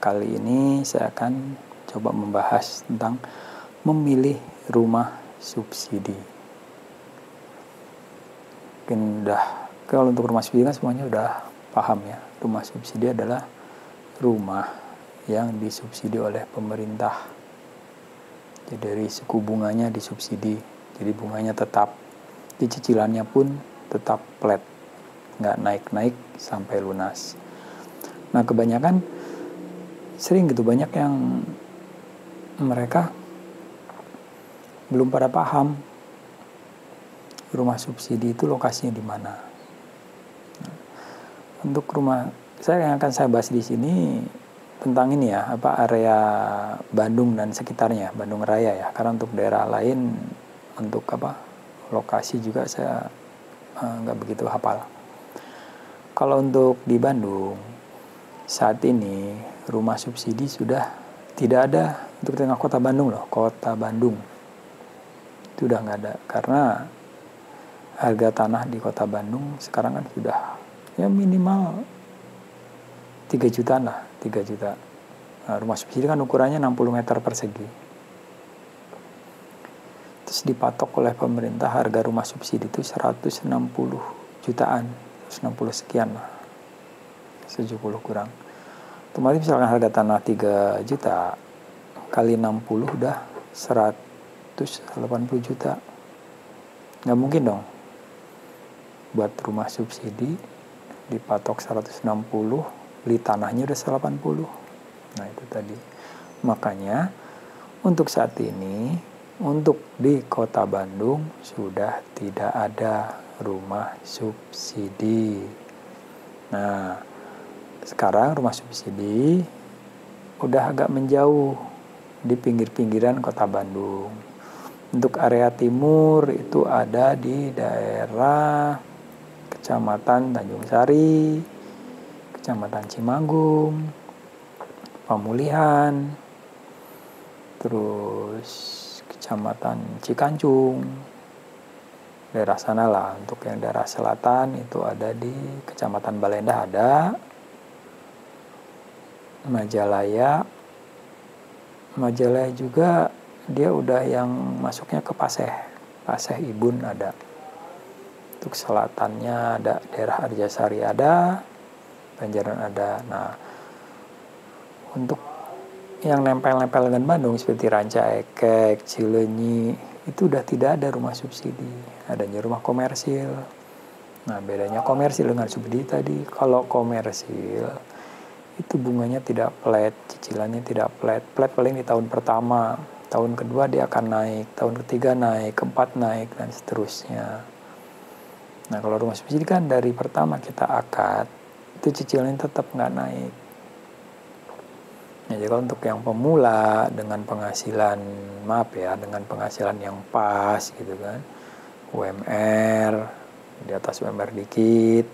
kali ini saya akan coba membahas tentang memilih rumah subsidi. Mungkin kalau untuk rumah subsidi kan semuanya udah paham ya. Rumah subsidi adalah rumah yang disubsidi oleh pemerintah. Jadi dari suku bunganya disubsidi. Jadi bunganya tetap, cicilannya pun tetap flat, nggak naik-naik sampai lunas. Nah kebanyakan sering gitu, banyak yang mereka belum pada paham rumah subsidi itu lokasinya di mana. Nah, untuk rumah yang akan saya bahas di sini tentang ini ya, area Bandung dan sekitarnya, Bandung Raya ya. Karena untuk daerah lain, untuk lokasi juga saya nggak begitu hafal. Kalau untuk di Bandung saat ini rumah subsidi sudah tidak ada untuk tengah kota Bandung loh, kota Bandung itu udah nggak ada, karena harga tanah di kota Bandung sekarang kan sudah ya minimal 3 jutaan lah, 3 juta. Nah, rumah subsidi kan ukurannya 60 meter persegi. Terus dipatok oleh pemerintah harga rumah subsidi itu 160 jutaan, 160 sekian lah, 70 kurang. Otomatis misalkan harga tanah 3 juta kali 60 udah 180 juta. Nggak mungkin dong buat rumah subsidi dipatok 160, beli tanahnya udah 180. Nah itu tadi. Makanya untuk saat ini, untuk di kota Bandung sudah tidak ada rumah subsidi. Nah sekarang rumah subsidi udah agak menjauh di pinggir-pinggiran kota Bandung. Untuk area timur itu ada di daerah Kecamatan Tanjung Sari, Kecamatan Cimanggung, Pemulihan, terus Kecamatan Cikancung, daerah sana lah. Untuk yang daerah selatan itu ada di Kecamatan Balendah ada, Majalaya juga dia udah yang masuknya ke Paseh Ibun ada. Untuk selatannya ada daerah Arjasari ada, Banjaran ada. Nah untuk yang nempel-nempel dengan Bandung seperti Ranca Ekek, Cileunyi itu udah tidak ada rumah subsidi, adanya rumah komersil. Nah bedanya komersil dengan subsidi tadi, kalau komersil itu bunganya tidak flat, cicilannya tidak flat paling di tahun pertama, tahun kedua dia akan naik, tahun ketiga naik, keempat naik, dan seterusnya. Nah kalau rumah subsidi kan dari pertama kita akad, itu cicilannya tetap nggak naik. Nah, jadi kalau untuk yang pemula dengan penghasilan, dengan penghasilan yang pas gitu kan, UMR, di atas UMR dikit,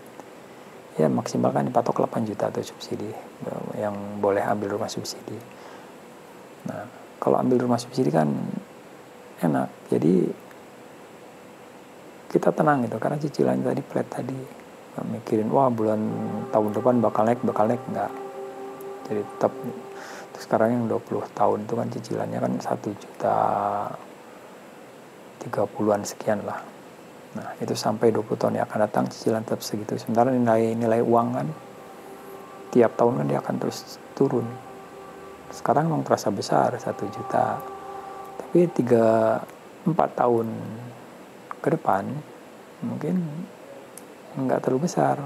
ya maksimal kan dipatok 8 juta atau subsidi yang boleh ambil rumah subsidi. Nah kalau ambil rumah subsidi kan enak, jadi kita tenang gitu karena cicilannya tadi flat tadi, nggak mikirin wah tahun depan bakal naik enggak. Jadi tetap sekarang yang 20 tahun itu kan cicilannya kan 1 juta 30-an sekian lah. Nah itu sampai 20 tahun yang akan datang cicilan tetap segitu. Sementara nilai uang kan tiap tahun kan dia akan terus turun. Sekarang memang terasa besar 1 juta, tapi 3-4 tahun ke depan mungkin nggak terlalu besar,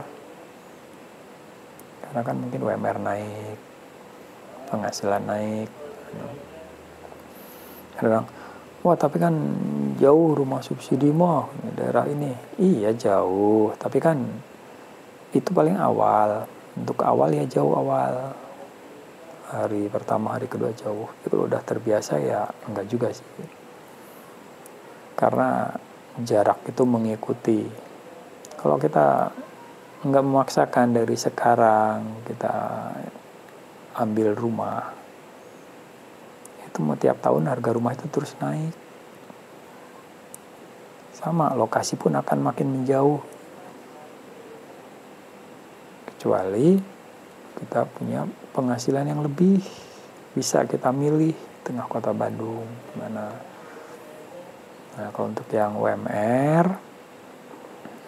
karena kan mungkin UMR naik, penghasilan naik. Kadang wah tapi kan jauh rumah subsidi mah daerah ini. Iya jauh, tapi kan itu paling awal. Untuk awal ya jauh awal. Hari pertama, hari kedua jauh. Tapi kalau udah terbiasa ya enggak juga sih. Karena jarak itu mengikuti. Kalau kita enggak memaksakan dari sekarang kita ambil rumah, itu mau tiap tahun harga rumah itu terus naik. Sama, lokasi pun akan makin menjauh. Kecuali kita punya penghasilan yang lebih, bisa kita milih tengah kota Bandung mana. Nah, kalau untuk yang UMR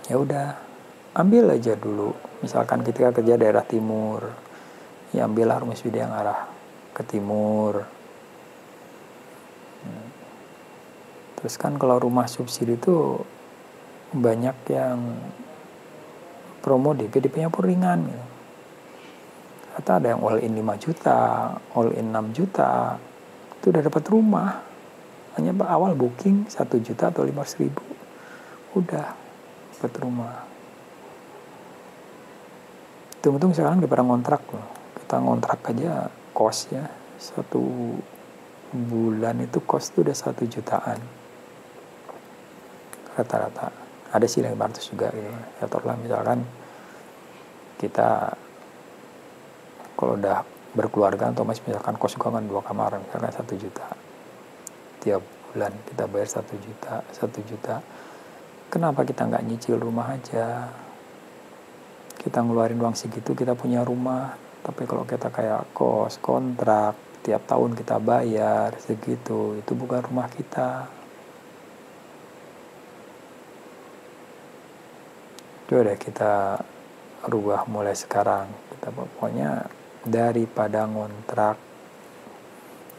ya udah ambil aja dulu. Misalkan kita kerja daerah timur, ya ambillah rumah subsidi yang arah ke timur. Terus kan kalau rumah subsidi itu banyak yang promo DP-nya pun ringan gitu. Atau ada yang all in 5 juta, all in 6 juta, itu udah dapat rumah. Hanya awal booking 1 juta atau 500.000, udah dapat rumah. Tunggu sekarang daripada ngontrak loh. Kita ngontrak aja kos ya, 1 bulan itu kos itu udah 1 jutaan. Rata-rata. Ada sih 500 juga gitu. Ya taruhlah misalkan kita kalau udah berkeluarga atau masih misalkan kos juga kan 2 kamar, misalkan 1 juta. Tiap bulan kita bayar 1 juta. Kenapa kita nggak nyicil rumah aja? Kita ngeluarin uang segitu kita punya rumah. Tapi kalau kita kayak kos, kontrak, tiap tahun kita bayar segitu, itu bukan rumah kita. Coba deh kita rubah mulai sekarang. Kita pokoknya daripada ngontrak,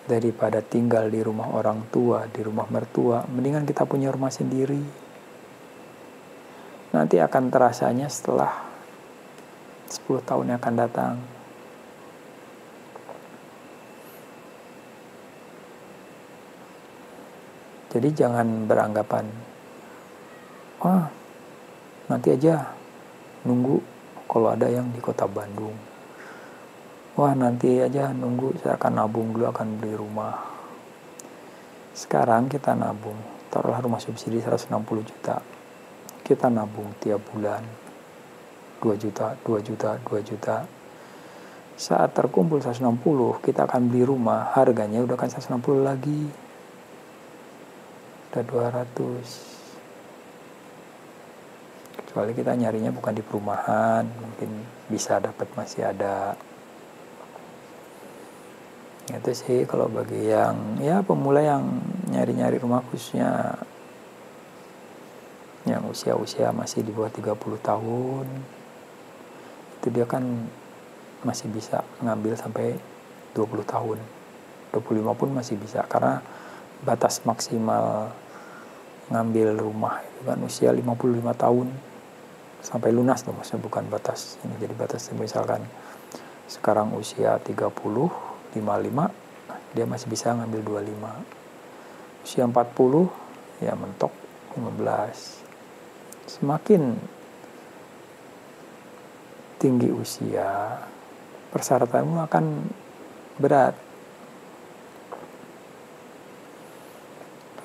daripada tinggal di rumah orang tua, di rumah mertua, mendingan kita punya rumah sendiri. Nanti akan terasanya setelah 10 tahun yang akan datang. Jadi jangan beranggapan, wah nanti aja nunggu kalau ada yang di kota Bandung. Wah nanti aja nunggu, saya akan nabung dulu akan beli rumah. Sekarang kita nabung, taruhlah rumah subsidi 160 juta. Kita nabung tiap bulan 2 juta. Saat terkumpul 160, kita akan beli rumah, harganya udah kan 160 lagi. Udah 200. Kecuali kita nyarinya bukan di perumahan, mungkin bisa dapat masih ada. Itu sih kalau bagi yang ya pemula yang nyari-nyari rumah, khususnya yang usia-usia masih di bawah 30 tahun, itu dia kan masih bisa ngambil sampai 20 tahun. 25 pun masih bisa, karena batas maksimal ngambil rumah itu kan usia 55 tahun sampai lunas tuh, maksudnya bukan batas ini. Jadi batas misalkan sekarang usia 30, 55, dia masih bisa ngambil 25. Usia 40 ya mentok 15. Semakin tinggi usia, persyaratanmu akan berat.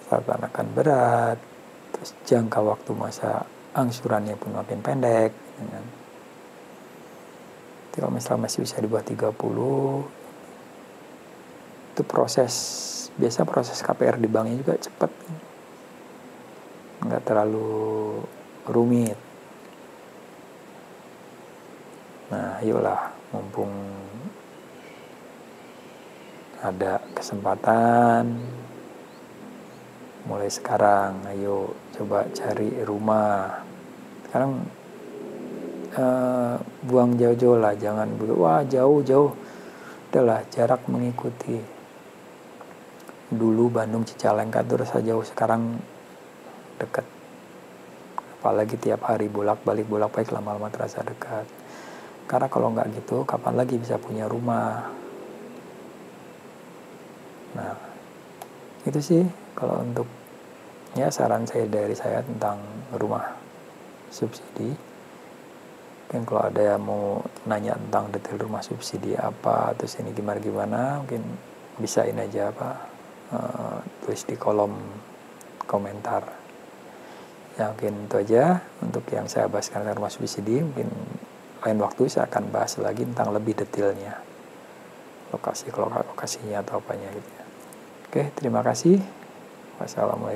Persyaratan akan berat, terus jangka waktu masa angsurannya pun makin pendek. Kalau misalnya masih usia di bawah 30, itu biasa proses KPR di banknya juga cepat, nggak terlalu rumit. Nah, ayolah, mumpung ada kesempatan, mulai sekarang, ayo coba cari rumah. Sekarang buang jauh-jauh lah, jangan wah jauh-jauh. Udahlah, jarak mengikuti. Dulu Bandung Cicalengka itu rasa jauh, sekarang dekat. Apalagi tiap hari bolak-balik lama-lama terasa dekat. Karena kalau nggak gitu, kapan lagi bisa punya rumah? Nah, itu sih kalau untuk ya saran dari saya tentang rumah subsidi. Mungkin kalau ada yang mau nanya tentang detail rumah subsidi apa, terus ini gimana, mungkin bisa ini aja tulis di kolom komentar. Ya mungkin itu aja untuk yang saya bahas tentang rumah subsidi. Mungkin lain waktu saya akan bahas lagi tentang lebih detailnya, lokasinya atau apanya gitu ya. Oke, terima kasih. Wassalamualaikum.